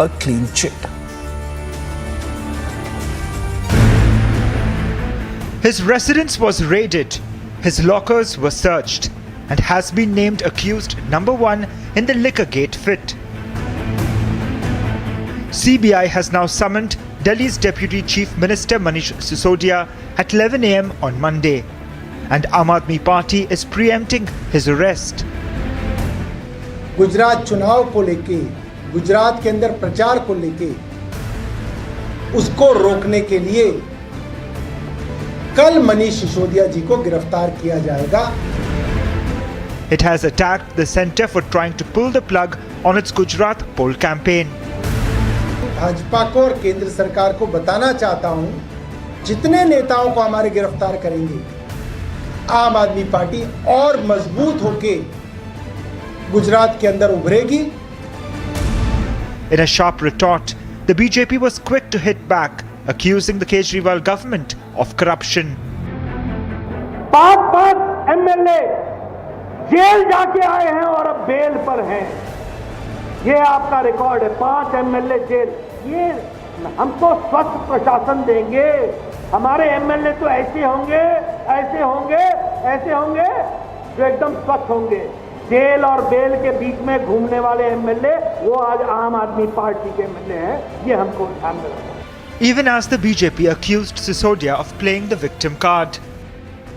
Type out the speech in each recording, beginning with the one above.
a clean chit. His residence was raided, his lockers were searched, and has been named accused number 1 in the Liquorgate fit. CBI has now summoned Delhi's Deputy Chief Minister Manish Sisodia at 11 a.m. on Monday, and Aam Aadmi Party is preempting his arrest. Gujarat चुनाव को लेके, गुजरात के अंदर प्रचार को लेके, उसको रोकने के लिए कल मनीष सिसोदिया जी को गिरफ्तार किया जाएगा. It has attacked the centre for trying to pull the plug on its Gujarat poll campaign. Bhajpa को और केंद्र सरकार को बताना चाहता हूं, जितने नेताओं को हमारे गिरफ्तार करेंगे, आम आदमी पार्टी और मजबूत होके गुजरात के अंदर उभरेगी. In a sharp retort, the BJP was quick to hit back, accusing the Kejriwal government of corruption. 5 MLA jail जाके आए हैं और अब बेल पर हैं. ये आपका रिकॉर्ड है. 5 एमएलए जेल. ये हम तो स्वच्छ प्रशासन देंगे. हमारे एमएलए तो ऐसे होंगे, ऐसे होंगे, ऐसे होंगे जो एकदम स्वच्छ होंगे. जेल और बेल के बीच में घूमने वाले एमएलए वो आज आम आदमी पार्टी के एमएलए हैं. ये हमको ध्यान में रखना. Even as the BJP accused Sisodia of playing the victim card.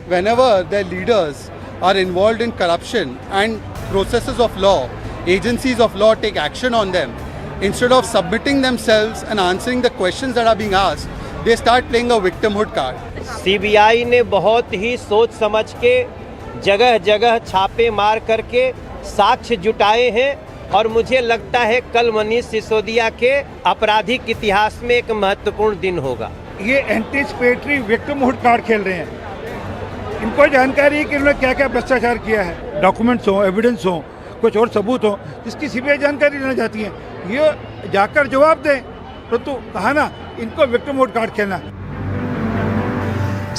Whenever their leaders are involved in corruption and processes of law, agencies of law take action on them, instead of submitting themselves and answering the questions that are being asked, they start playing a victimhood card. CBI ने बहुत ही सोच समझ के जगह जगह छापे मार करके साक्ष्य जुटाए हैं और मुझे लगता है कल मनीष सिसोदिया के आपराधिक इतिहास में एक महत्वपूर्ण दिन होगा. ये एंटीसिपेटरी विक्टिमहुड कार्ड खेल रहे हैं. इनको जानकारी है कि इन्होंने क्या क्या भ्रष्टाचार किया है. डॉक्यूमेंट्स हो, एविडेंस हो, कुछ और सबूत हो, जिसकी सीबीआई जानकारी लेना चाहती है. ये जाकर जवाब दें. परंतु कहा ना, इनको विक्टिमहुड कार्ड खेलना.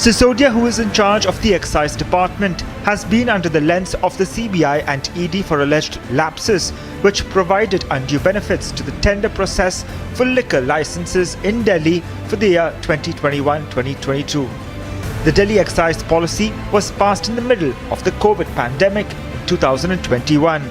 Sisodia, who is in charge of the excise department, has been under the lens of the CBI and ED for alleged lapses which provided undue benefits to the tender process for liquor licenses in Delhi for the year 2021-2022. The Delhi excise policy was passed in the middle of the COVID pandemic in 2021.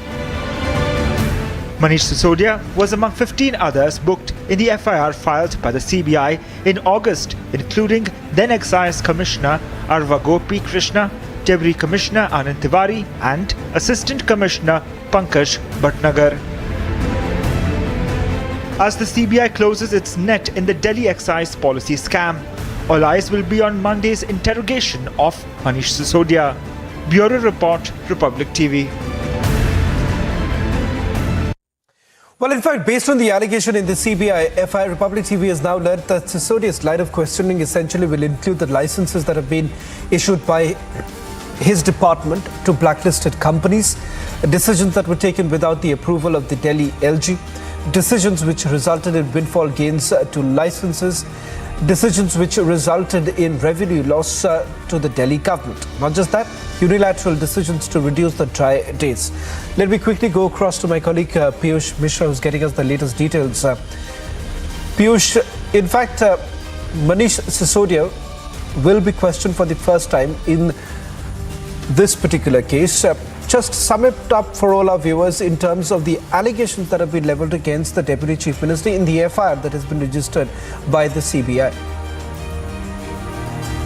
Manish Sisodia was among 15 others booked in the FIR filed by the CBI in August, including then Excise Commissioner Arva Gopi Krishna, Deputy Commissioner Anand Tiwari and Assistant Commissioner Pankaj Bhatnagar. As the CBI closes its net in the Delhi excise policy scam, all eyes will be on Monday's interrogation of Manish Sisodia. Bureau Report, Republic TV. Well, in fact, based on the allegation in the CBI FIR, Republic TV has now learned that Sisodia's line of questioning essentially will include the licenses that have been issued by his department to blacklisted companies, decisions that were taken without the approval of the Delhi LG, decisions which resulted in windfall gains to licenses, decisions which resulted in revenue loss to the Delhi government. Not just that, unilateral decisions to reduce the dry days. Let me quickly go across to my colleague Piyush Mishra, who's getting us the latest details. Piyush, in fact, Manish Sisodia will be questioned for the first time in this particular case. Just sum it up for all our viewers in terms of the allegations that have been leveled against the Deputy Chief Minister in the FIR that has been registered by the CBI.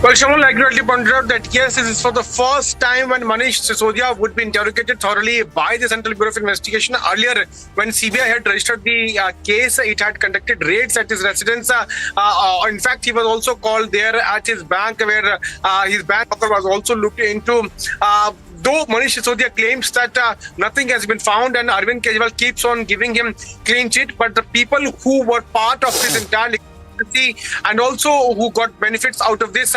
Well, Shamal accurately pointed out that yes, this is for the first time when Manish Sisodia would be interrogated thoroughly by the Central Bureau of Investigation. Earlier, when CBI had registered the case, it had conducted raids at his residence. In fact, he was also called there at his bank, where his bank was also looked into. Though Manish Sisodia claims that nothing has been found and Arvind Kejriwal keeps on giving him clean sheet, but the people who were part of this entire and also who got benefits out of this,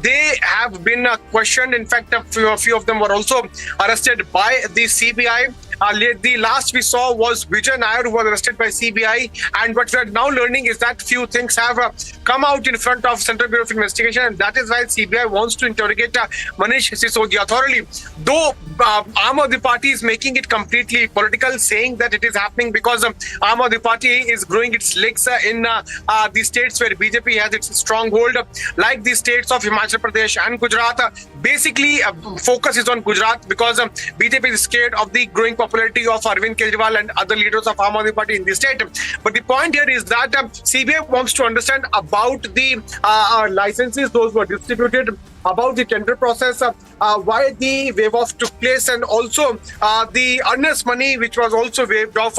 they have been questioned. In fact, a few of them were also arrested by the CBI. the last we saw was Vijay Nair, who was arrested by CBI. And what we are now learning is that few things have come out in front of Central Bureau of Investigation, and that is why CBI wants to interrogate Manish Sisodia thoroughly. Though Aam Aadmi Party is making it completely political, saying that it is happening because Aam Aadmi Party is growing its legs in the states where BJP has its stronghold, like the states of Himachal Pradesh and Gujarat. Basically, focus is on Gujarat because BJP is scared of the growing popularity of Arvind Kejriwal and other leaders of Aam Aadmi Party in the state. But the point here is that CBI wants to understand about the licenses, those were distributed, about the tender process, why the waive off took place, and also the earnest money which was also waived off.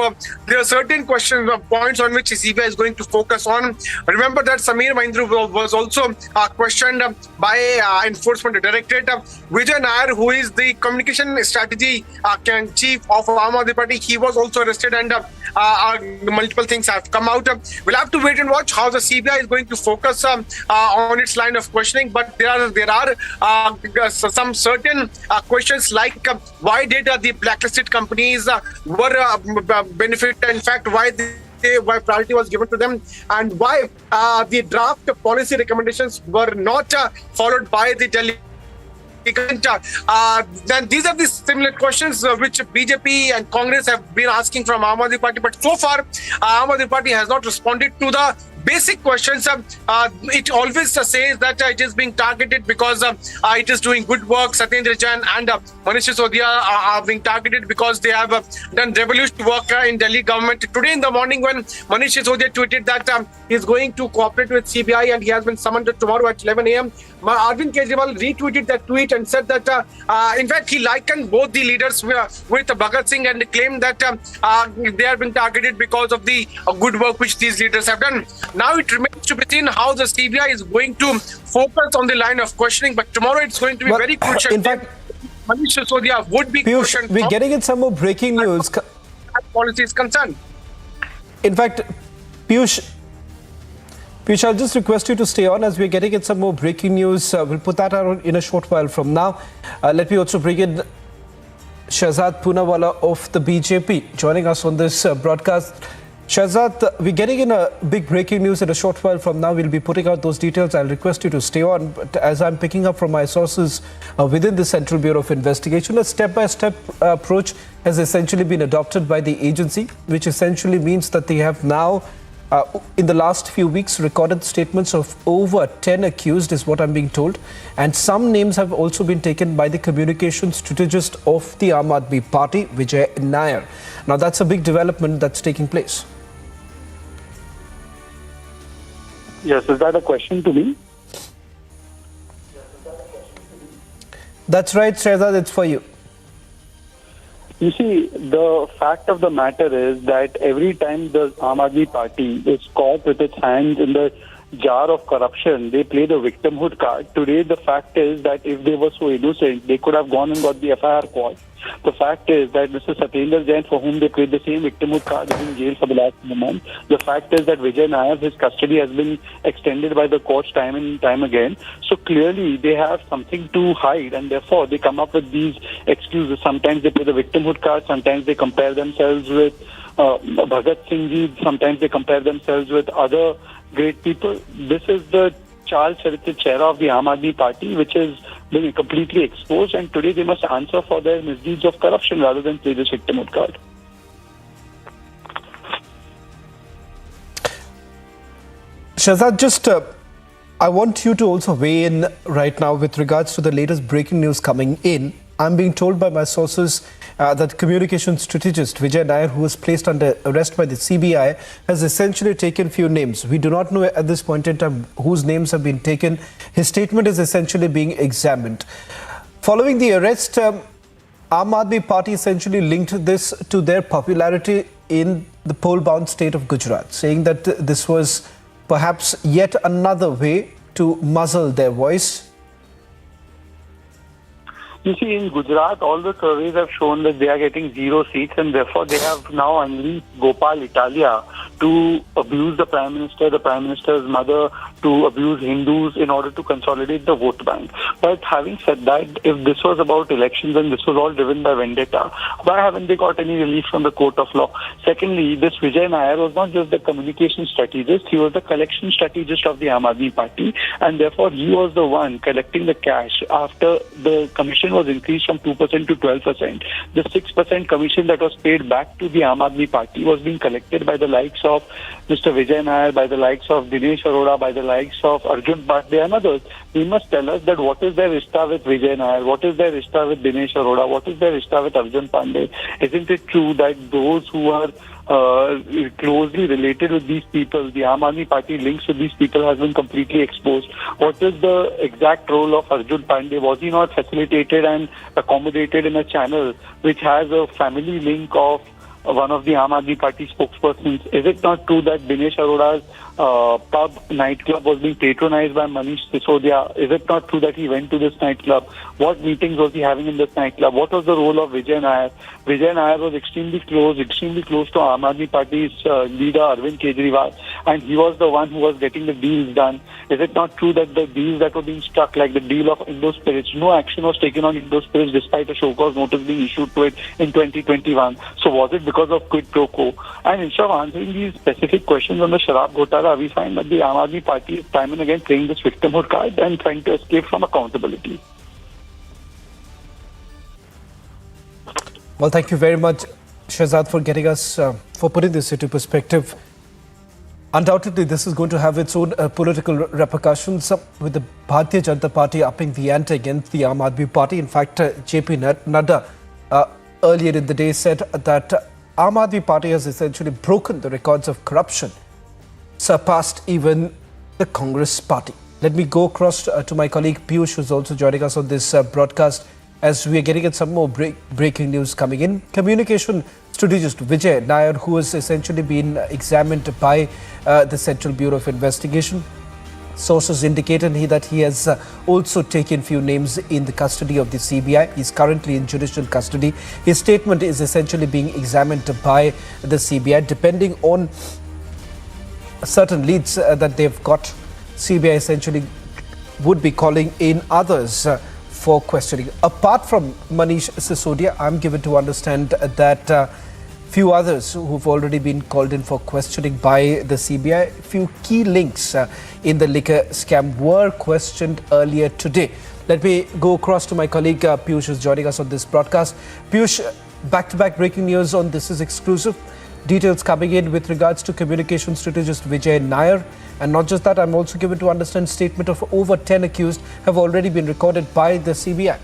There are certain questions, points on which CBI is going to focus on. Remember that Sameer Mahindra was also questioned by Enforcement Directorate. Vijay Nair, who is the communication strategy chief of Aam Aadmi Party, he was also arrested, and multiple things have come out. We'll have to wait and watch how the CBI is going to focus on its line of questioning. But there are some certain questions like why did the blacklisted companies were benefit? In fact, why priority was given to them, and why the draft policy recommendations were not followed by the Delhi. Then these are the similar questions which BJP and Congress have been asking from Aam Aadmi Party, but so far Aam Aadmi Party has not responded to the basic questions. It always says that it is being targeted because it is doing good work. Satyendra Jain and Manish Sisodia are being targeted because they have done revolutionary work in Delhi government. Today in the morning, when Manish Sisodia tweeted that he is going to cooperate with CBI and he has been summoned tomorrow at 11 a.m., Arvind Kejriwal retweeted that tweet and said that, in fact, he likened both the leaders with Bhagat Singh and claimed that they are being targeted because of the good work which these leaders have done. Now it remains to be seen how the CBI is going to focus on the line of questioning, but tomorrow it's going to be very crucial. In fact, Manish Sisodia would be questioned. We're getting in some more breaking news. Policy is concerned. In fact, Piyush, I'll just request you to stay on as we're getting in some more breaking news. We'll put that out in a short while from now. Let me also bring in Shahzad Poonawalla of the BJP joining us on this broadcast. Shahzad, we're getting in a big breaking news in a short while from now. We'll be putting out those details. I'll request you to stay on. But as I'm picking up from my sources within the Central Bureau of Investigation, a step-by-step approach has essentially been adopted by the agency, which essentially means that they have now, in the last few weeks, recorded statements of over 10 accused, is what I'm being told. And some names have also been taken by the communication strategist of the Aam Aadmi Party, Vijay Nair. Now, that's a big development that's taking place. Yes, is that a question to me? That's right, Shahzad, it's for you. You see, the fact of the matter is that every time the Aam Aadmi Party is caught with its hands in the jar of corruption, they play the victimhood card. Today, the fact is that if they were so innocent, they could have gone and got the FIR caught. The fact is that Mr. Satyendra Jain, for whom they played the same victimhood card, is in jail for the last month. The fact is that Vijay Nair, his custody has been extended by the courts time and time again. So clearly they have something to hide, and therefore they come up with these excuses. Sometimes they play the victimhood card, sometimes they compare themselves with Bhagat Singh ji, sometimes they compare themselves with other great people. This is the Charles Charitya Chehra of the Aam Aadmi Party, which is being completely exposed, and today they must answer for their misdeeds of corruption rather than play this victimhood card. Shahzad, just I want you to also weigh in right now with regards to the latest breaking news coming in. I'm being told by my sources that communication strategist Vijay Nair, who was placed under arrest by the CBI, has essentially taken few names. We do not know at this point in time whose names have been taken. His statement is essentially being examined. Following the arrest, Aam Aadmi Party essentially linked this to their popularity in the poll-bound state of Gujarat, saying that this was perhaps yet another way to muzzle their voice. You see, in Gujarat, all the surveys have shown that they are getting 0 seats, and therefore they have now unleashed Gopal Italia to abuse the Prime Minister's mother, to abuse Hindus in order to consolidate the vote bank. But having said that, if this was about elections and this was all driven by vendetta, why haven't they got any relief from the court of law? Secondly, this Vijay Nair was not just the communication strategist, he was the collection strategist of the Aam Aadmi Party, and therefore he was the one collecting the cash after the commission was increased from 2% to 12%. The 6% commission that was paid back to the Aam Aadmi Party was being collected by the likes of Mr. Vijay Nair, by the likes of Dinesh Arora, by the likes of Arjun Pandit and others. They must tell us that what is their rishta with Vijay Nair, what is their rishta with Dinesh Arora, what is their rishta with Arjun Pandit. Isn't it true that those who are closely related with these people, the Aam Aadmi Party links with these people has been completely exposed? What is the exact role of Arjun Pandey? Was he not facilitated and accommodated in a channel which has a family link of one of the Aam Aadmi Party spokespersons? Is it not true that Dinesh Arora's nightclub was being patronized by Manish Sisodia? Is it not true that he went to this nightclub? What meetings was he having in this nightclub? What was the role of Vijay Nair? Vijay Nair was extremely close to Aam Aadmi Party's leader Arvind Kejriwal, and he was the one who was getting the deals done. Is it not true that the deals that were being struck, like the deal of Indo Spirits, no action was taken on Indo Spirits despite a show cause notice being issued to it in 2021? So was it because of quid pro quo? And instead of answering these specific questions on the Sharab Ghotala, we find that the Aam Aadmi Party is time and again playing this victimhood card and trying to escape from accountability. Well, thank you very much, Shahzad, for getting us, for putting this into perspective. Undoubtedly, this is going to have its own political repercussions, with the Bharatiya Janata Party upping the ante against the Aam Aadmi Party. In fact, JP Nadda earlier in the day said that Aam Aadmi Party has essentially broken the records of corruption, surpassed even the Congress Party. Let me go across to my colleague Piyush, who's also joining us on this broadcast, as we are getting at some more breaking news coming in. Communication strategist Vijay Nair, who has essentially been examined by the Central Bureau of Investigation. Sources indicated that he has also taken few names in the custody of the CBI. He's currently in judicial custody. His statement is essentially being examined by the CBI. Depending on certain leads that they've got, CBI essentially would be calling in others for questioning. Apart from Manish Sisodia, I'm given to understand that few others who've already been called in for questioning by the CBI, few key links in the liquor scam were questioned earlier today. Let me go across to my colleague Piyush, who's joining us on this broadcast. Piyush, back-to-back breaking news on This Is Exclusive. Details coming in with regards to communication strategist Vijay Nair. And not just that, I'm also given to understand statement of over 10 accused have already been recorded by the CBI.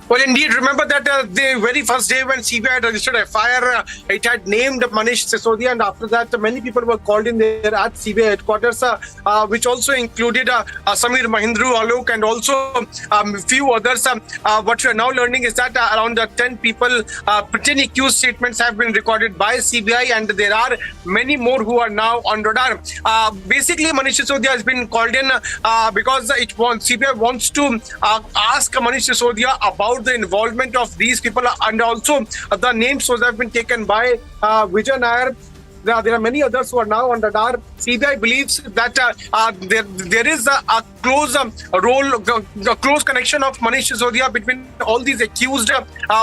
Well, indeed, remember that the very first day when CBI had registered FIR, it had named Manish Sisodia, and after that, many people were called in there at CBI headquarters, which also included Samir Mahindru, Alok, and also a few others. What we are now learning is that around 10 people, 10 accused statements have been recorded by CBI, and there are many more who are now on radar. Basically, Manish Sisodia has been called in because CBI wants to ask Manish Sisodia about the involvement of these people, and also the names that have been taken by Vijay Nair. There are many others who are now on radar. CBI believes that there is a close close connection of Manish Sisodia between all these accused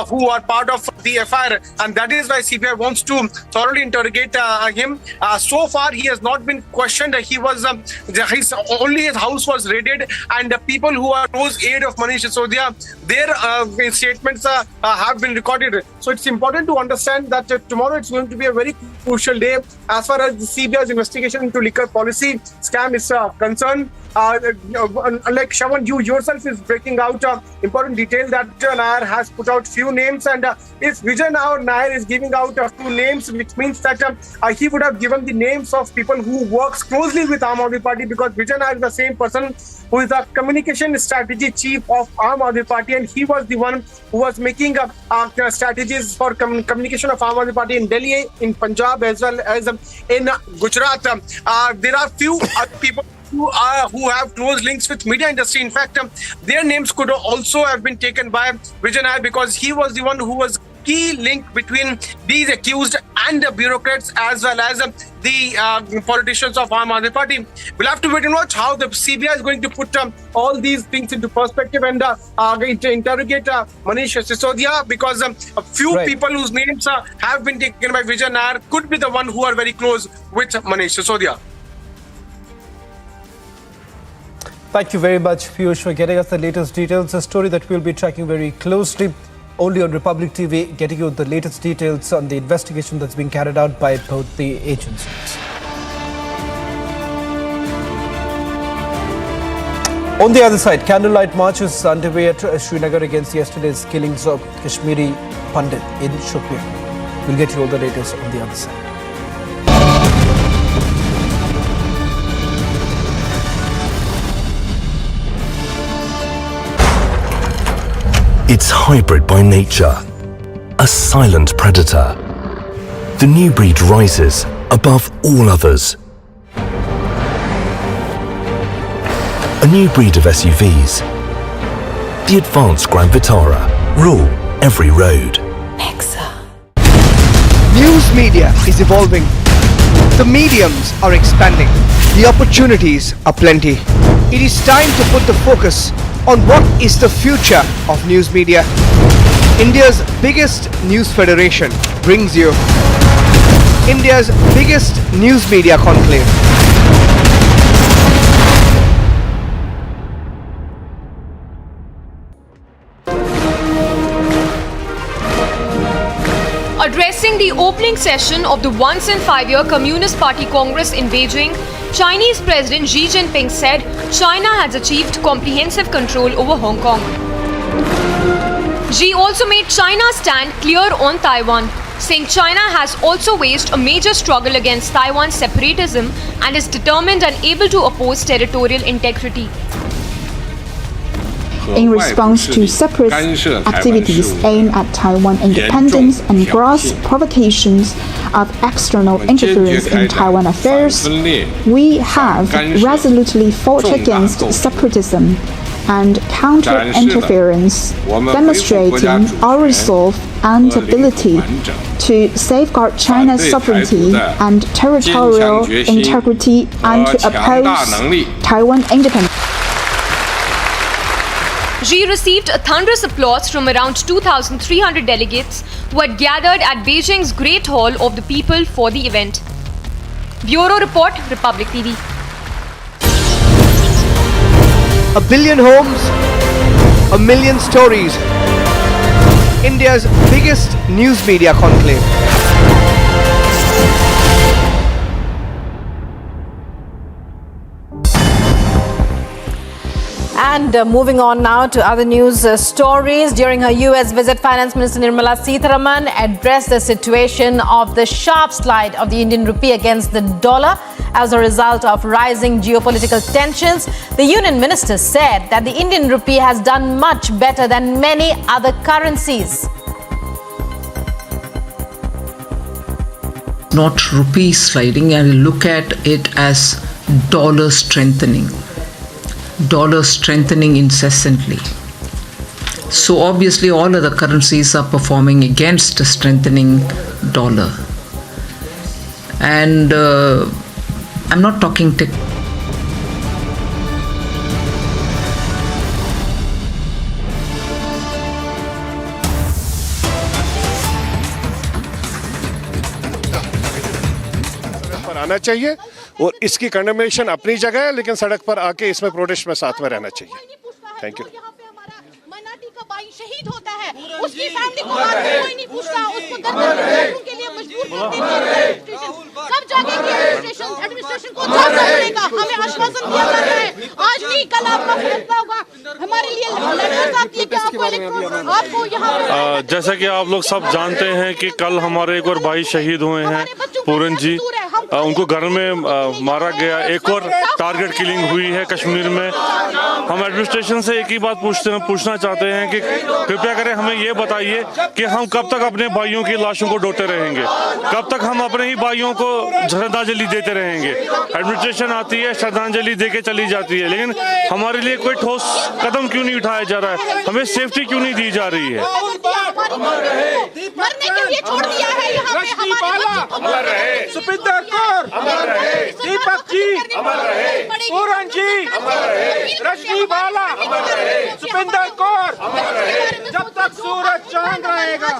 who are part of the FIR, and that is why CBI wants to thoroughly interrogate him. So far, he has not been questioned. He was only his house was raided, and the people who are close aid of Manish Sisodia, their statements have been recorded. So it's important to understand that tomorrow it's going to be a very crucial day as far as the CBI's investigation into liquor policy scam is concerned. Like Shawan, you yourself is breaking out important detail that Nair has put out few names, and if Vijay Nair is giving out a few names, which means that he would have given the names of people who works closely with Aam Aadmi Party, because Vijay Nair is the same person who is the communication strategy chief of Aam Aadmi Party, and he was the one who was making strategies for communication of Aam Aadmi Party in Delhi, in Punjab, as well as in Gujarat. There are few other people who have close links with media industry. In fact, their names could also have been taken by Vijay Nair, because he was the one who was key link between these accused and the bureaucrats, as well as the politicians of Aam Aadmi Party. We'll have to wait and watch how the CBI is going to put all these things into perspective and interrogate Manish Sisodia, because a few people whose names have been taken by Vijay Nair could be the one who are very close with Manish Sisodia. Thank you very much, Piyush, for getting us the latest details. A story that we'll be tracking very closely. Only on Republic TV, getting you the latest details on the investigation that's being carried out by both the agencies. On the other side, candlelight marches underway at Srinagar against yesterday's killings of Kashmiri Pandit in Shopian. We'll get you all the latest on the other side. It's hybrid by nature, a silent predator. The new breed rises above all others. A new breed of SUVs, the advanced Grand Vitara, rule every road. News media is evolving. The mediums are expanding. The opportunities are plenty. It is time to put the focus on what is the future of news media. India's biggest news federation brings you India's biggest news media conclave. Addressing the opening session of the once in 5-year Communist Party Congress in Beijing, Chinese President Xi Jinping said China has achieved comprehensive control over Hong Kong. Xi also made China's stand clear on Taiwan, saying China has also waged a major struggle against Taiwan's separatism and is determined and able to oppose territorial integrity. In response to separatist activities aimed at Taiwan independence and gross provocations of external interference in Taiwan affairs, we have resolutely fought against separatism and counter-interference, demonstrating our resolve and ability to safeguard China's sovereignty and territorial integrity and to oppose Taiwan independence. Xi received a thunderous applause from around 2,300 delegates who had gathered at Beijing's Great Hall of the People for the event. Bureau Report, Republic TV. A billion homes, a million stories. India's biggest news media conclave. And moving on now to other news stories. During her US visit, Finance Minister Nirmala Sitharaman addressed the situation of the sharp slide of the Indian rupee against the dollar as a result of rising geopolitical tensions. The Union Minister said that the Indian rupee has done much better than many other currencies. Not rupee sliding, and look at it as dollar strengthening. Dollar strengthening incessantly. So obviously all other currencies are performing against a strengthening dollar. And I'm not talking आना चाहिए और इसकी condemnation अपनी जगह है, लेकिन सड़क पर आके इसमें प्रोटेस्ट में साथ में रहना चाहिए। Thank you. शहीद होता है, उसकी फैमिली को कोई नहीं पूछता, उसको दर्द के लिए मजबूर करते हैं। कब जागेगी एडमिनिस्ट्रेशन को जागेगा, हमें आश्वासन दिया जा रहा है, आज नहीं कल आपका फैसला होगा। हमारे लिए लेटर्स आती है कि आपको यहाँ जैसा कि आप लोग सब जानते हैं कि कल हमारे एक और भाई शहीद हुए हैं, पूरन जी। उनको घर में मारा गया। एक और टारगेट किलिंग हुई है कश्मीर में। हम एडमिनिस्ट्रेशन से एक ही बात पूछना चाहते हैं कि कृपया करें हमें ये बताइए कि हम कब तक अपने भाइयों की लाशों को ढोते रहेंगे, कब तक हम अपने ही भाइयों को श्रद्धांजलि देते रहेंगे। एडमिनिस्ट्रेशन आती है, श्रद्धांजलि देके चली जाती है, लेकिन हमारे लिए कोई ठोस कदम क्यों नहीं उठाया जा रहा है, हमें सेफ्टी क्यों नहीं दी जा रही है। मरने के लिए छोड़ दिया है यहाँ पे हमारे सुपिंदर कौर अमर रहे, दीपक जी अमर रहे, पूरन जी अमर रहे, रजनी बाला अमर रहे, सुपिंदर कौर अमर रहे। जब तक सूरज चांद रहेगा,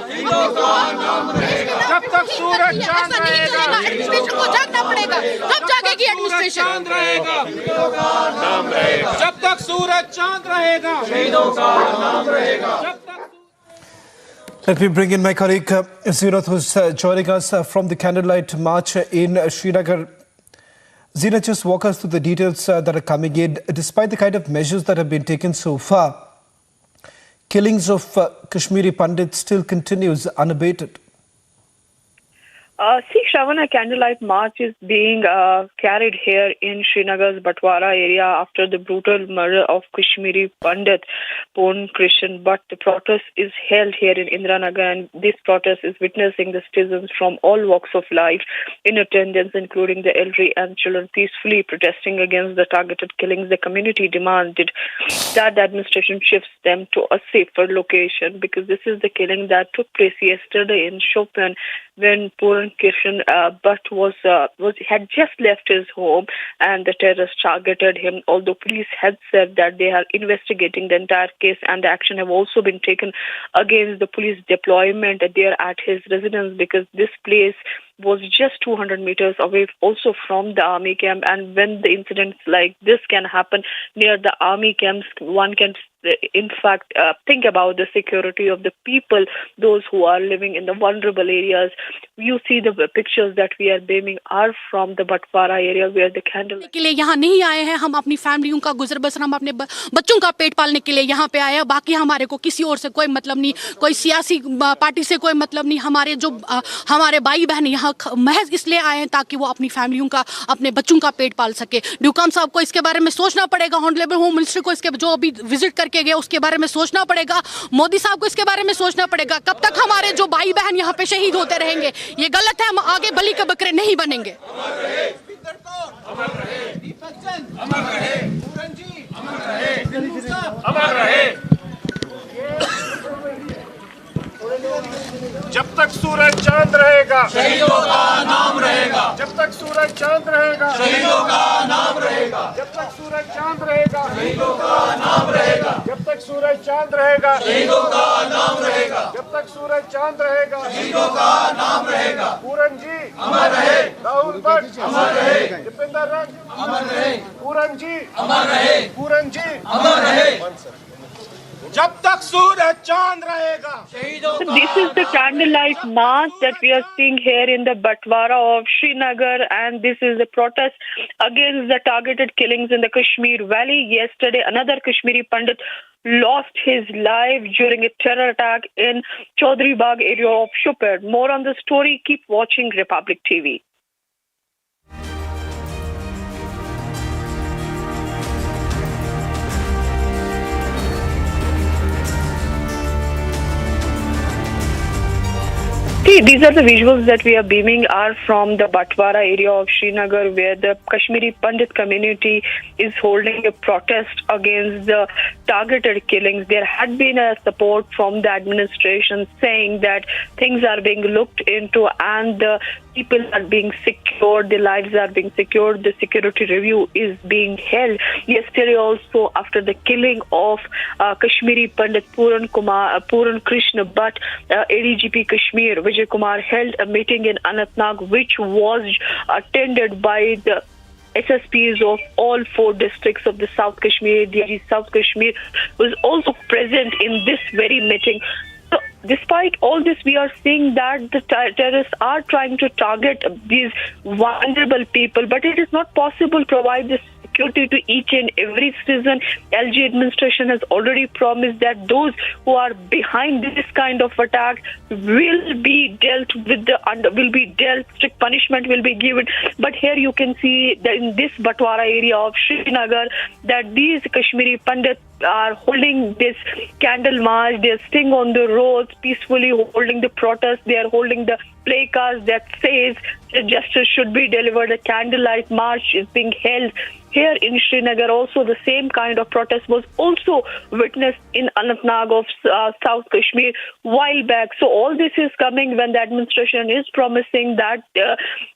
जब तक सूरज चांद रहेगा, एडमिनिस्ट्रेशन को जागना पड़ेगा। कब जागेगी एडमिनिस्ट्रेशन? चांद रहेगा, जब तक सूरज चांद रहेगा, शहीदों का नाम रहेगा। Let me bring in my colleague Zinat, who's joining us from the candlelight march in Srinagar. Zinat, just walk us through the details that are coming in. Despite the kind of measures that have been taken so far, killings of Kashmiri Pandit still continues unabated. Shravan, a candlelight march is being carried here in Srinagar's Batwara area after the brutal murder of Kashmiri Pandit, born Christian. But the protest is held here in Indiranagar, and this protest is witnessing the citizens from all walks of life in attendance, including the elderly and children, peacefully protesting against the targeted killings. The community demanded that the administration shifts them to a safer location, because this is the killing that took place yesterday in Shopian, when Puran Kishan had just left his home and the terrorists targeted him. Although police had said that they are investigating the entire case, and the action have also been taken against the police deployment there at his residence, because this place was just 200 meters away also from the army camp. And when the incidents like this can happen near the army camps, one can in fact think about the security of the people, those who are living in the vulnerable areas. You see the pictures that we are beaming are from the Batwara area, where the candle के लिए यहाँ नहीं आए हैं। हम अपनी फैमिलियों का गुजर बसर, हम अपने बच्चों का पेट पालने के लिए यहाँ पे आए हैं। बाकी हमारे को किसी और से कोई मतलब नहीं, कोई सियासी पार्टी से कोई मतलब नहीं। हमारे भाई बहन यहाँ महज इसलिए आए हैं ताकि वो अपनी फैमिलियों का, अपने बच्चों का पेट पाल सके। ड्यूकम साहब को इसके बारे में सोचना पड़ेगा, ऑनरेबल होम मिनिस्टर को इसके जो अभी विजिट करके गए उसके बारे में सोचना पड़ेगा, मोदी साहब को इसके बारे में सोचना पड़ेगा। कब तक हमारे जो भाई बहन यहाँ पे शहीद होते रहेंगे? ये गलत है, हम आगे बलि के बकरे नहीं बनेंगे। जब तक सूरज चांद रहेगा, शहीदों का नाम रहेगा। जब तक सूरज चांद रहेगा, शहीदों का नाम रहेगा। जब तक सूरज चांद रहेगा, शहीदों का नाम रहेगा। जब तक सूरज चांद रहेगा, शहीदों का नाम रहेगा। जब तक सूरज चांद रहेगा, शहीदों का नाम रहेगा। पूरन जी अमर रहे, राहुल भट्ट अमर रहे, दीपेंद्र रंग अमर रहे, पूरन जी अमर रहे, पूरन जी अमर रहे। जब तक सूरज चांद रहेगा। This is the candlelight march that we are seeing here in the Batwara of Srinagar, and this is the protest against the targeted killings in the Kashmir Valley. Yesterday, another Kashmiri Pandit lost his life during a terror attack in Chaudhry Bagh area of Shupar. More on the story, keep watching Republic TV. See, these are the visuals that we are beaming are from the Batwara area of Srinagar, where the Kashmiri Pandit community is holding a protest against the targeted killings. There had been a support from the administration saying that things are being looked into and the people are being secured, their lives are being secured, the security review is being held. Yesterday also, after the killing of Kashmiri Pandit Puran Krishna Bhatt, ADGP Kashmir Vijay Kumar held a meeting in Anantnag, which was attended by the SSPs of all 4 districts of the South Kashmir. DG South Kashmir was also present in this very meeting. So, despite all this, we are seeing that the terrorists are trying to target these vulnerable people, but it is not possible to provide this security to each and every citizen. LG administration has already promised that those who are behind this kind of attack will be dealt with, strict punishment will be given. But here you can see that in this Batwara area of Srinagar, that these Kashmiri Pandit are holding this candle march. They're staying on the roads, peacefully holding the protest. They are holding the placards that says justice should be delivered. A candlelight march is being held here in Srinagar. Also, the same kind of protest was also witnessed in Anantnag of South Kashmir while back. So all this is coming when the administration is promising that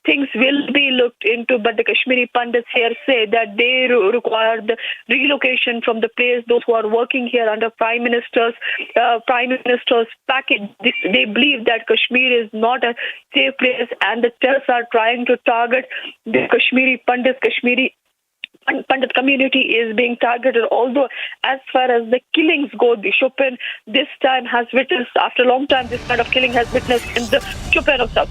things will be looked into, but the Kashmiri Pandits here say that they require the relocation from the place. Those who are working here under Prime Minister's package, they believe that Kashmir is not a safe place, and the terrorists are trying to target the Kashmiri Pandits. Kashmiri Pandit community is being targeted, although as far as the killings go, the Chopin this time has witnessed, after a long time, this kind of killing has witnessed in the Chopin of South.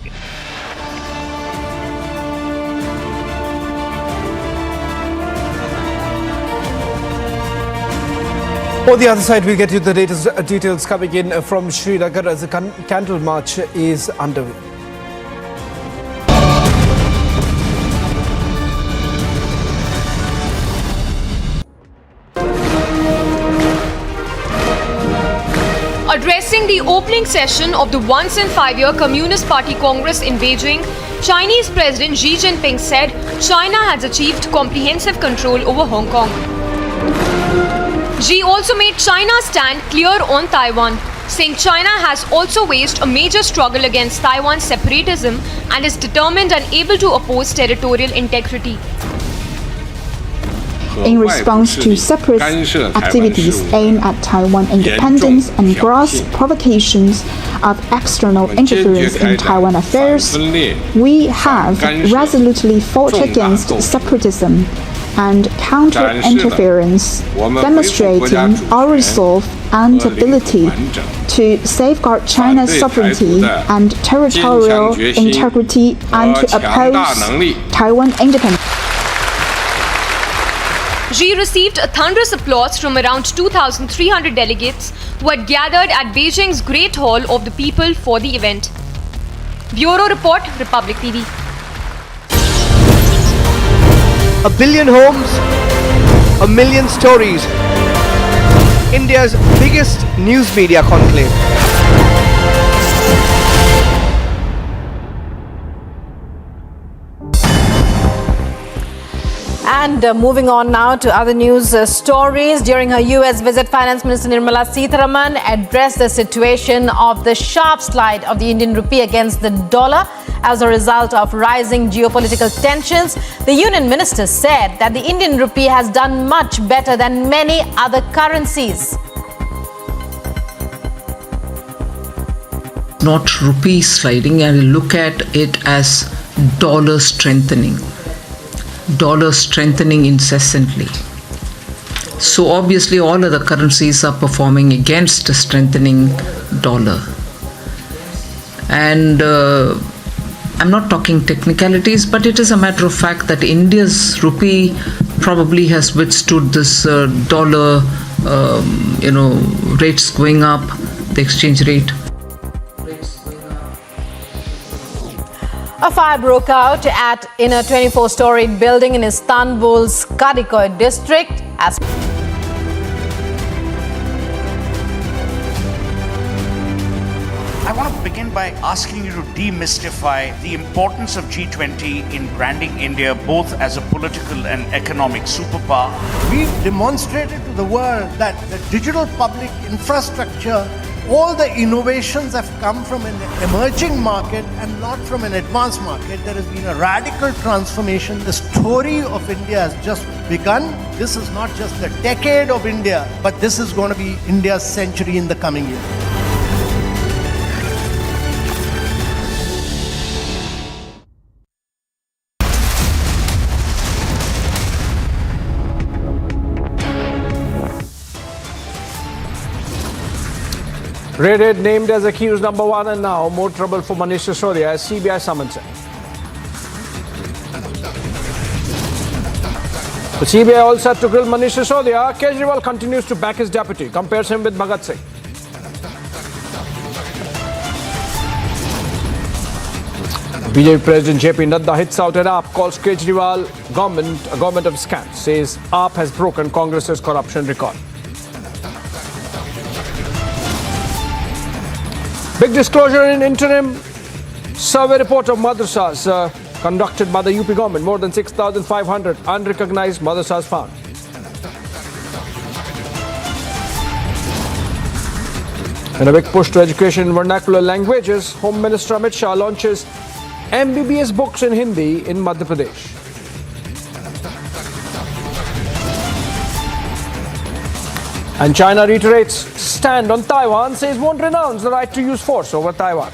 On the other side, we'll get you the latest details coming in from Srinagar as the candle march is underway. Addressing the opening session of the once in 5-year Communist Party Congress in Beijing, Chinese President Xi Jinping said China has achieved comprehensive control over Hong Kong. Xi also made China's stand clear on Taiwan, saying China has also waged a major struggle against Taiwan's separatism and is determined and able to oppose territorial integrity. In response to separatist activities aimed at Taiwan independence and gross provocations of external interference in Taiwan affairs, we have resolutely fought against separatism and counter-interference, demonstrating our resolve and ability to safeguard China's sovereignty and territorial integrity and to oppose Taiwan independence. Xi received a thunderous applause from around 2,300 delegates who had gathered at Beijing's Great Hall of the People for the event. Bureau Report, Republic TV. A billion homes, a million stories. India's biggest news media conclave. And moving on now to other news stories. During her US visit, Finance Minister Nirmala Sitharaman addressed the situation of the sharp slide of the Indian rupee against the dollar as a result of rising geopolitical tensions. The Union Minister said that the Indian rupee has done much better than many other currencies. Not rupee sliding, and look at it as dollar strengthening. Dollar strengthening incessantly. So obviously all other currencies are performing against a strengthening dollar. And I'm not talking technicalities, but it is a matter of fact that India's rupee probably has withstood this dollar, rates going up, the exchange rate. A fire broke out in a 24-story building in Istanbul's Kadıköy district. I want to begin by asking you to demystify the importance of G20 in branding India both as a political and economic superpower. We've demonstrated to the world that the digital public infrastructure, all the innovations have come from an emerging market and not from an advanced market. There has been a radical transformation. The story of India has just begun. This is not just the decade of India, but this is going to be India's century in the coming year. Raided, named as accused number 1, and now more trouble for Manish Sisodia as CBI summons him. The CBI all set to grill Manish Sisodia. Kejriwal continues to back his deputy, compares him with Bhagat Singh. BJP President JP Nadda hits out at AAP, calls Kejriwal government a government of scams, says AAP has broken Congress's corruption record. Big disclosure in interim survey report of madrasas conducted by the UP government. More than 6,500 unrecognized madrasas found. In a big push to education in vernacular languages, Home Minister Amit Shah launches MBBS books in Hindi in Madhya Pradesh. And China reiterates stand on Taiwan, says won't renounce the right to use force over Taiwan.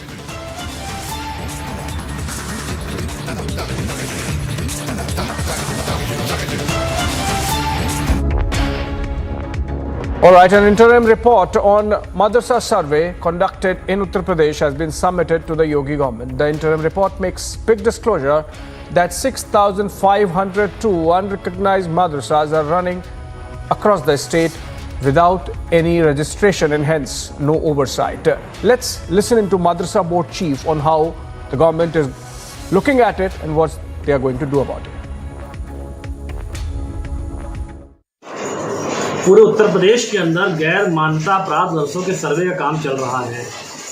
Alright, an interim report on madrasa survey conducted in Uttar Pradesh has been submitted to the Yogi government. The interim report makes big disclosure that 6,502 unrecognized madrasas are running across the state without any registration and hence no oversight. Let's listen into Madrasa Board Chief on how the government is looking at it and what they are going to do about it. पूरे उत्तर प्रदेश के अंदर गैर मान्यता प्राप्त मदरसों के सर्वे का काम चल रहा है।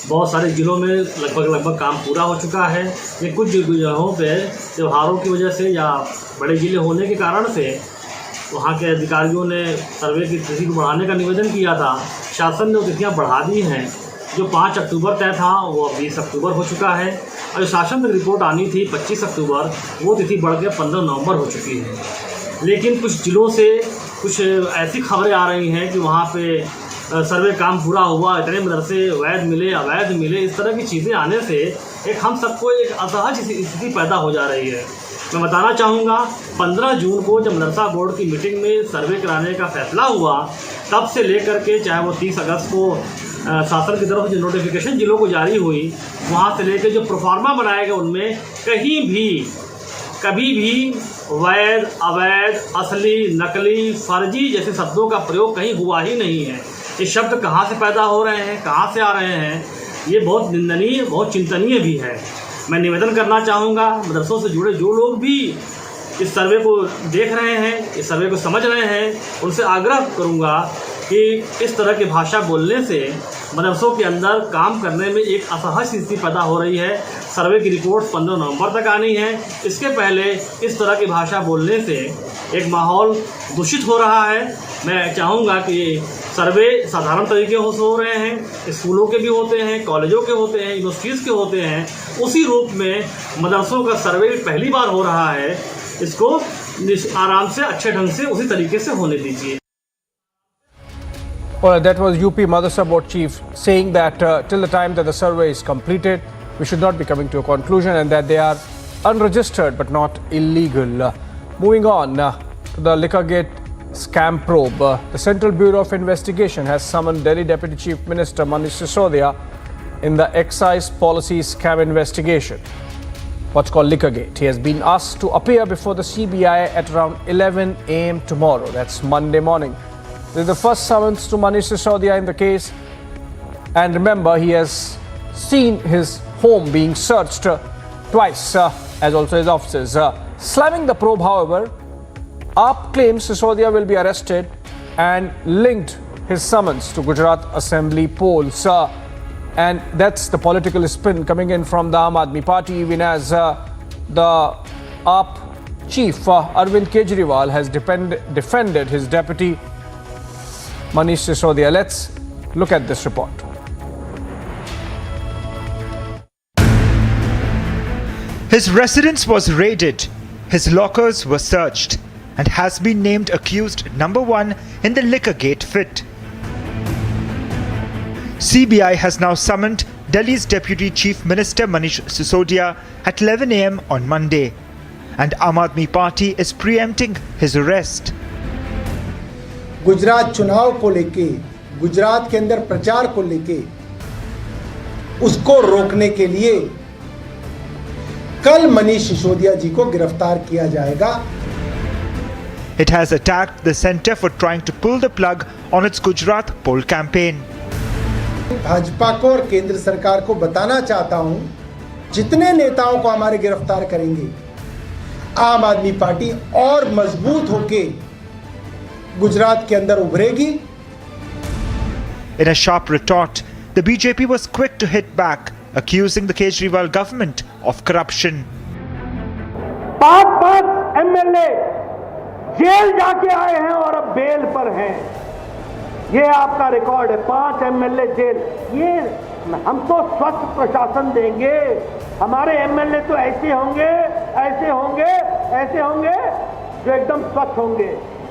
बहुत सारे जिलों में लगभग काम पूरा हो चुका है। ये कुछ जगहों पे त्योहारों की वजह से या बड़े जिले होने के कारण से वहाँ के अधिकारियों ने सर्वे की तिथि को बढ़ाने का निवेदन किया था। शासन ने वो तिथियाँ बढ़ा दी हैं। जो 5 अक्टूबर तय था वो 20 अक्टूबर हो चुका है और जो शासन तक रिपोर्ट आनी थी 25 अक्टूबर, वो तिथि बढ़ के 15 नवंबर हो चुकी है। लेकिन कुछ जिलों से कुछ ऐसी खबरें आ रही हैं कि वहाँ पे सर्वे काम पूरा हुआ, इतने मदरसे वैध मिले, अवैध मिले, इस तरह की चीज़ें आने से एक हम सबको एक असहज स्थिति पैदा हो जा रही है। मैं बताना चाहूँगा 15 जून को जब मदरसा बोर्ड की मीटिंग में सर्वे कराने का फैसला हुआ, तब से लेकर के चाहे वो 30 अगस्त को शासन की तरफ जो नोटिफिकेशन जिलों को जारी हुई, वहाँ से लेकर जो प्रोफार्मा बनाए गए उनमें कभी भी वैध, अवैध, असली, नकली, फर्जी जैसे शब्दों का प्रयोग कहीं हुआ ही नहीं है। ये शब्द कहाँ से पैदा हो रहे हैं, कहाँ से आ रहे हैं, ये बहुत निंदनीय, बहुत चिंतनीय भी है। मैं निवेदन करना चाहूँगा मदरसों से जुड़े जो लोग भी इस सर्वे को देख रहे हैं, इस सर्वे को समझ रहे हैं, उनसे आग्रह करूँगा कि इस तरह की भाषा बोलने से मदरसों के अंदर काम करने में एक असहज स्थिति पैदा हो रही है। सर्वे की रिपोर्ट 15 नवंबर तक आनी है। इसके पहले इस तरह की भाषा बोलने से एक माहौल दूषित हो रहा है। मैं चाहूँगा कि सर्वे साधारण तरीके से हो रहे हैं, स्कूलों के भी होते हैं, कॉलेजों के होते हैं, यूनिवर्सिटीज़ के होते हैं, उसी रूप में मदरसों का सर्वे पहली बार हो रहा है। इसको आराम से, अच्छे ढंग से, उसी तरीके से होने दीजिए। Well, that was UP Madrasa Board Chief saying that till the time that the survey is completed, we should not be coming to a conclusion and that they are unregistered but not illegal. Moving on to the Liquorgate scam probe. The Central Bureau of Investigation has summoned Delhi Deputy Chief Minister Manish Sisodia in the excise policy scam investigation, what's called Liquorgate. He has been asked to appear before the CBI at around 11 a.m. tomorrow. That's Monday morning. This is the first summons to Manish Sisodia in the case. And remember, he has seen his home being searched twice, as also his offices. Slamming the probe, however, AAP claims Sisodia will be arrested and linked his summons to Gujarat Assembly polls. And that's the political spin coming in from the Aam Aadmi Party, even as the AAP chief Arvind Kejriwal has defended his deputy Manish Sisodia. Let's look at this report. His residence was raided, his lockers were searched, and has been named accused number 1 in the Liquorgate fit. CBI has now summoned Delhi's Deputy Chief Minister Manish Sisodia at 11 a.m. on Monday, and Aam Aadmi Party is preempting his arrest. Gujarat चुनाव को लेके, गुजरात के अंदर प्रचार को लेके, उसको रोकने के लिए कल मनीष सिसोदिया जी को गिरफ्तार किया जाएगा। It has attacked the centre for trying to pull the plug on its Gujarat poll campaign. Bhajpa को और केंद्र सरकार को बताना चाहता हूं, जितने नेताओं को हमारे गिरफ्तार करेंगे, आम आदमी पार्टी और मजबूत होके गुजरात के अंदर उभरेगी. In a sharp retort, the BJP was quick to hit back, accusing the Kejriwal government of corruption. 5 MLA jail जाके आए हैं और अब बेल पर हैं. ये आपका रिकॉर्ड है. 5 MLA जेल. ये हम तो स्वच्छ प्रशासन देंगे. हमारे MLA तो ऐसे होंगे, ऐसे होंगे, ऐसे होंगे जो एकदम स्वच्छ होंगे.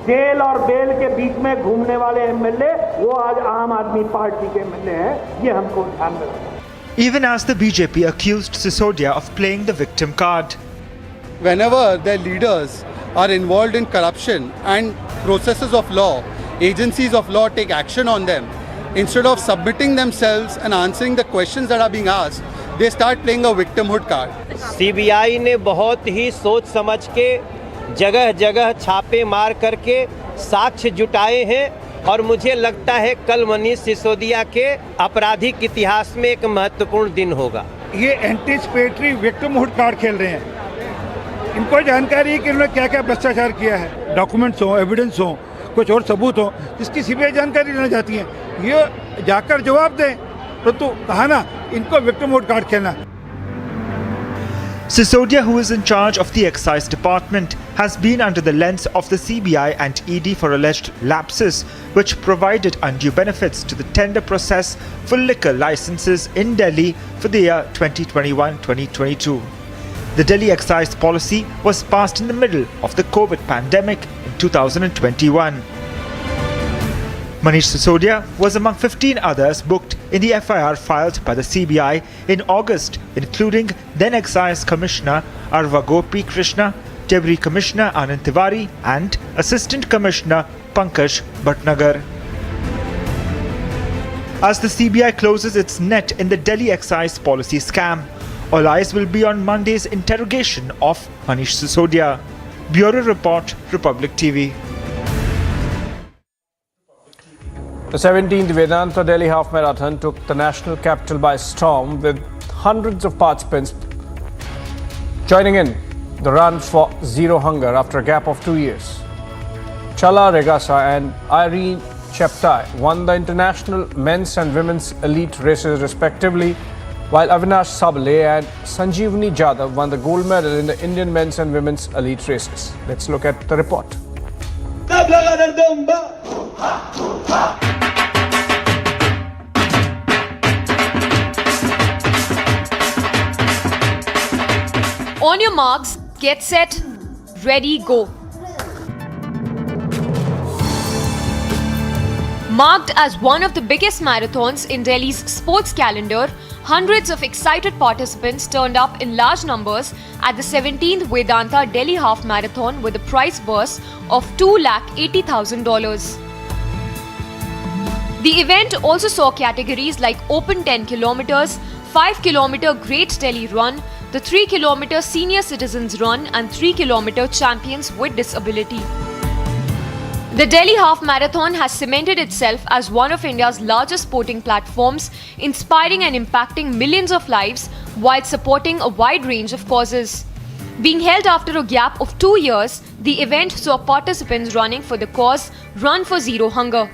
जेल और बेल के बीच में घूमने वाले MLA वो आज आम आदमी पार्टी के MLA हैं. ये हमको ध्यान में रखना. Even as the BJP accused Sisodia of playing the victim card. Whenever their leaders are involved in corruption and processes of law, agencies of law take action on them, instead of submitting themselves and answering the questions that are being asked, they start playing a victimhood card. CBI ने बहुत ही सोच समझ के जगह जगह छापे मार करके साक्ष्य जुटाए हैं और मुझे लगता है कल मनीष सिसोदिया के आपराधिक इतिहास में एक महत्वपूर्ण दिन होगा. ये एंटीसिपेटरी विक्टिमहुड कार्ड खेल रहे हैं. इनको जानकारी है कि उन्होंने क्या क्या भ्रष्टाचार किया है. डॉक्यूमेंट्स हो, एविडेंस हो, कुछ और सबूत हो, जिसकी सीबीआई जानकारी लेना चाहती है. ये जाकर जवाब दें. परंतु कहा ना, इनको विक्टिमहुड कार्ड खेलना. Sisodia, who is in charge of the excise department, has been under the lens of the CBI and ED for alleged lapses which provided undue benefits to the tender process for liquor licenses in Delhi for the year 2021-2022. The Delhi excise policy was passed in the middle of the COVID pandemic in 2021. Manish Sisodia was among 15 others booked in the FIR filed by the CBI in August, including then Excise Commissioner Arva Gopi Krishna, Deputy Commissioner Anand Tiwari and Assistant Commissioner Pankaj Bhatnagar. As the CBI closes its net in the Delhi excise policy scam, all eyes will be on Monday's interrogation of Manish Sisodia. Bureau Report, Republic TV. The 17th Vedanta Delhi Half Marathon took the national capital by storm with hundreds of participants joining in the run for zero hunger after a gap of 2 years. Chala Regasa and Irene Cheptai won the international men's and women's elite races respectively, while Avinash Sabale and Sanjeevani Jadhav won the gold medal in the Indian men's and women's elite races. Let's look at the report. On your marks, get set, ready, go. Marked as one of the biggest marathons in Delhi's sports calendar, hundreds of excited participants turned up in large numbers at the 17th Vedanta Delhi Half Marathon with a prize purse of $280,000. The event also saw categories like Open 10 kilometers, 5 kilometer Great Delhi Run, the 3 kilometer Senior Citizens Run and 3 kilometer Champions with Disability. The Delhi Half Marathon has cemented itself as one of India's largest sporting platforms, inspiring and impacting millions of lives while supporting a wide range of causes. Being held after a gap of 2 years, the event saw participants running for the cause Run for Zero Hunger.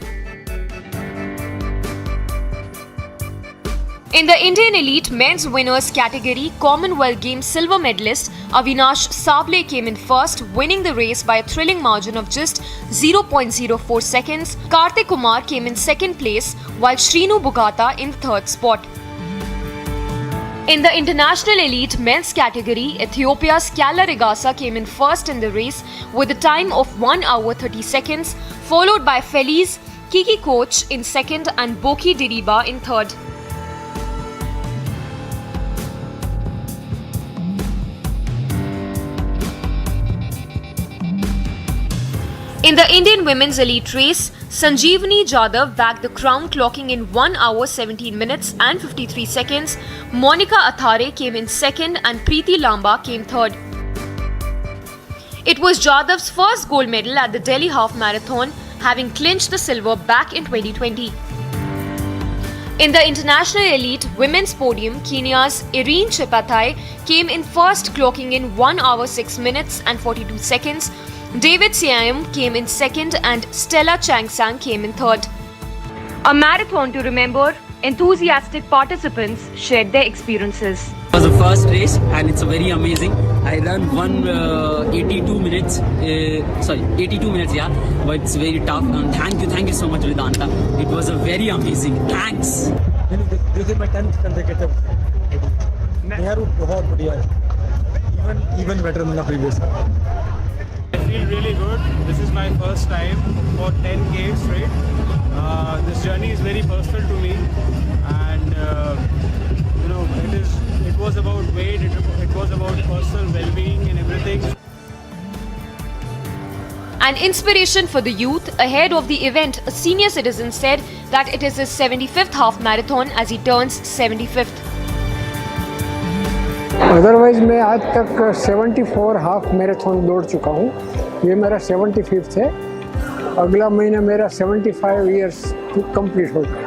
In the Indian Elite Men's Winners category, Commonwealth Games silver medalist Avinash Sabale came in first, winning the race by a thrilling margin of just 0.04 seconds. Kartik Kumar came in second place, while Shrinu Bugata in third spot. In the International Elite Men's category, Ethiopia's Kala Regasa came in first in the race with a time of 1 hour 30 seconds, followed by Feliz Kiki Koch in second and Boki Diriba in third. In the Indian Women's Elite Race, Sanjeevani Jadhav bagged the crown, clocking in 1 hour 17 minutes and 53 seconds. Monica Athare came in second and Preeti Lamba came third. It was Jadav's first gold medal at the Delhi Half Marathon, having clinched the silver back in 2020. In the international elite women's podium, Kenya's Irene Chepethai came in first, clocking in 1 hour 6 minutes and 42 seconds. David Siam came in second and Stella Changsang came in third. A marathon to remember, enthusiastic participants shared their experiences. It was the first race and it's very amazing. I ran 82 minutes, 82 minutes, yeah, but it's very tough. And thank you so much, Vedanta. It was a very amazing. Thanks. This is my 10th consecutive. Even better than the previous. I feel really good. This is my first time for 10K straight. This journey is very personal to me, and it was about weight, it was about personal well-being and everything. An inspiration for the youth. Ahead of the event, a senior citizen said that it is his 75th half marathon as he turns 75th. Otherwise मैं आज तक 74 half marathon दौड़ चुका हूँ. ये मेरा 75th है. अगला महीना मेरा 75 ईयर्स कंप्लीट होगा.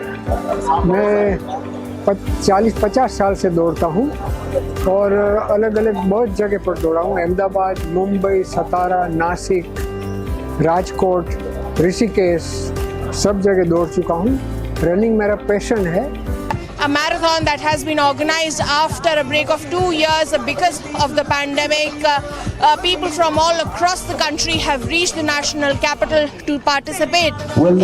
मैं 40-50 साल से दौड़ता हूँ और अलग अलग बहुत जगह पर दौड़ा हूँ. अहमदाबाद, मुंबई, सतारा, नासिक, राजकोट, ऋषिकेश, सब जगह दौड़ चुका हूँ. रनिंग मेरा पैशन है. A marathon that has been organized after a break of 2 years because of the pandemic. People from all across the country have reached the national capital to participate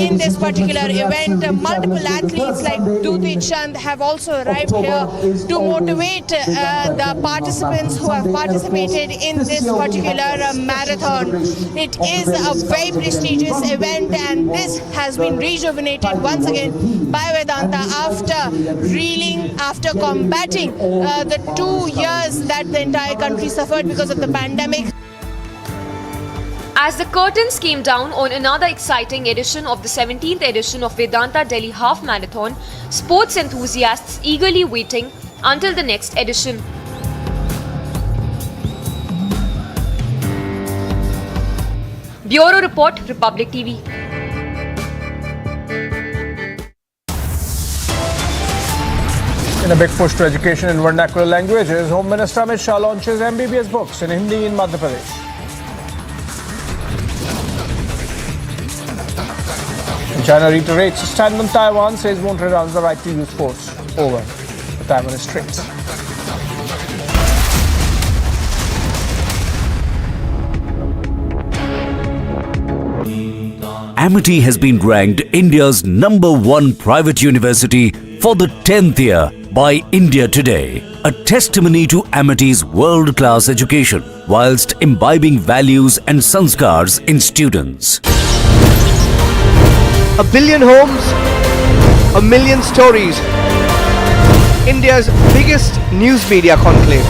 in this particular event. Multiple athletes like Duti Chand have also arrived here to motivate the participants who have participated in this particular marathon. It is a very prestigious event, and this has been rejuvenated once again by Vedanta after combating the 2 years that the entire country suffered because of the pandemic. As the curtains came down on another exciting edition of the 17th edition of Vedanta Delhi Half Marathon, sports enthusiasts eagerly waiting until the next edition. Bureau Report, Republic TV. In a big push to education in vernacular languages, Home Minister Amit Shah launches MBBS books in Hindi in Madhya Pradesh. China reiterates stand on Taiwan, says won't renounce the right to use force over the Taiwan Straits. Amity has been ranked India's #1 private university for the 10th year by India Today, a testimony to Amity's world-class education whilst imbibing values and sanskars in students. A billion homes, a million stories. India's biggest news media conclave.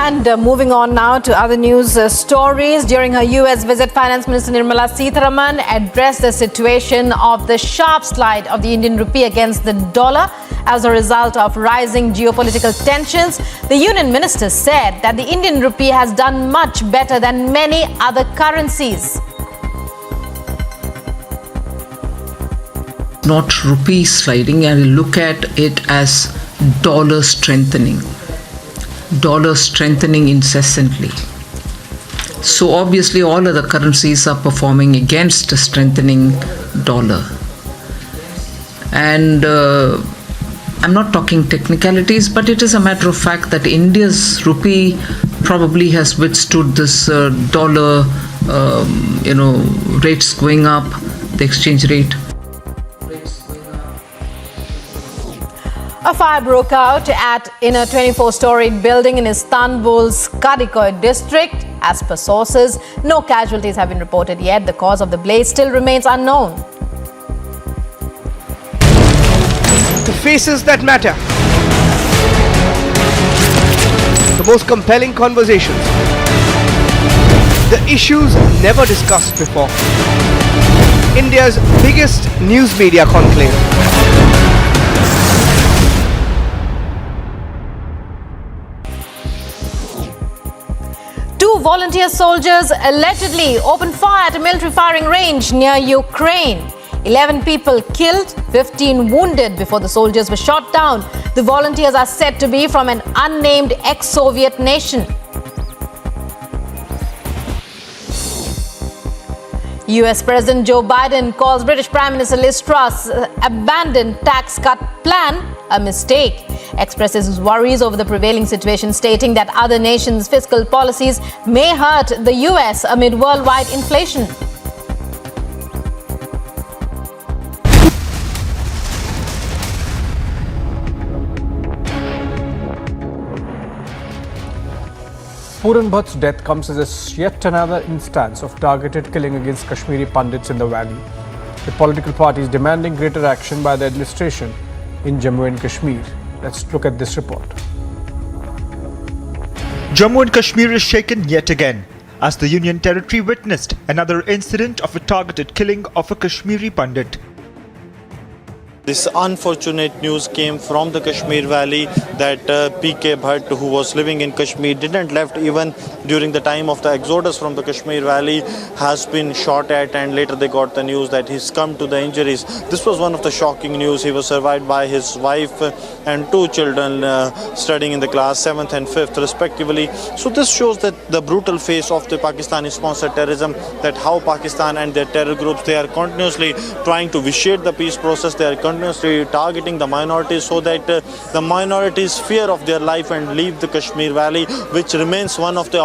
And moving on now to other news stories. During her US visit, Finance Minister Nirmala Sitharaman addressed the situation of the sharp slide of the Indian rupee against the dollar as a result of rising geopolitical tensions. The Union Minister said that the Indian rupee has done much better than many other currencies. Not rupee sliding, and look at it as dollar strengthening. Dollar strengthening incessantly. So obviously all other currencies are performing against a strengthening dollar. And I'm not talking technicalities, but it is a matter of fact that India's rupee probably has withstood this dollar, rates going up, the exchange rate. A fire broke out in a 24-storied building in Istanbul's Kadıköy district. As per sources, no casualties have been reported yet. The cause of the blaze still remains unknown. The faces that matter. The most compelling conversations. The issues never discussed before. India's biggest news media conclave. volunteer soldiers allegedly opened fire at a military firing range near Ukraine. 11 people killed, 15 wounded before the soldiers were shot down. The volunteers are said to be from an unnamed ex-Soviet nation. US President Joe Biden calls British Prime Minister Liz Truss' abandoned tax cut plan a mistake. Expresses his worries over the prevailing situation, stating that other nations' fiscal policies may hurt the US amid worldwide inflation. Puran Bhatt's death comes as yet another instance of targeted killing against Kashmiri Pandits in the valley, with political parties demanding greater action by the administration in Jammu and Kashmir. Let's look at this report. Jammu and Kashmir is shaken yet again as the Union Territory witnessed another incident of a targeted killing of a Kashmiri Pandit. This unfortunate news came from the Kashmir Valley that P.K. Bhatt, who was living in Kashmir, didn't left even during the time of the exodus from the Kashmir Valley, has been shot at, and later they got the news that he's succumbed to the injuries. This was one of the shocking news. He was survived by his wife and two children studying in the class 7th and 5th respectively. So this shows that the brutal face of the Pakistani-sponsored terrorism, that how Pakistan and their terror groups, they are continuously trying to vitiate the peace process. They are continuously targeting the minorities so that the minorities fear of their life and leave the Kashmir Valley, which remains one of the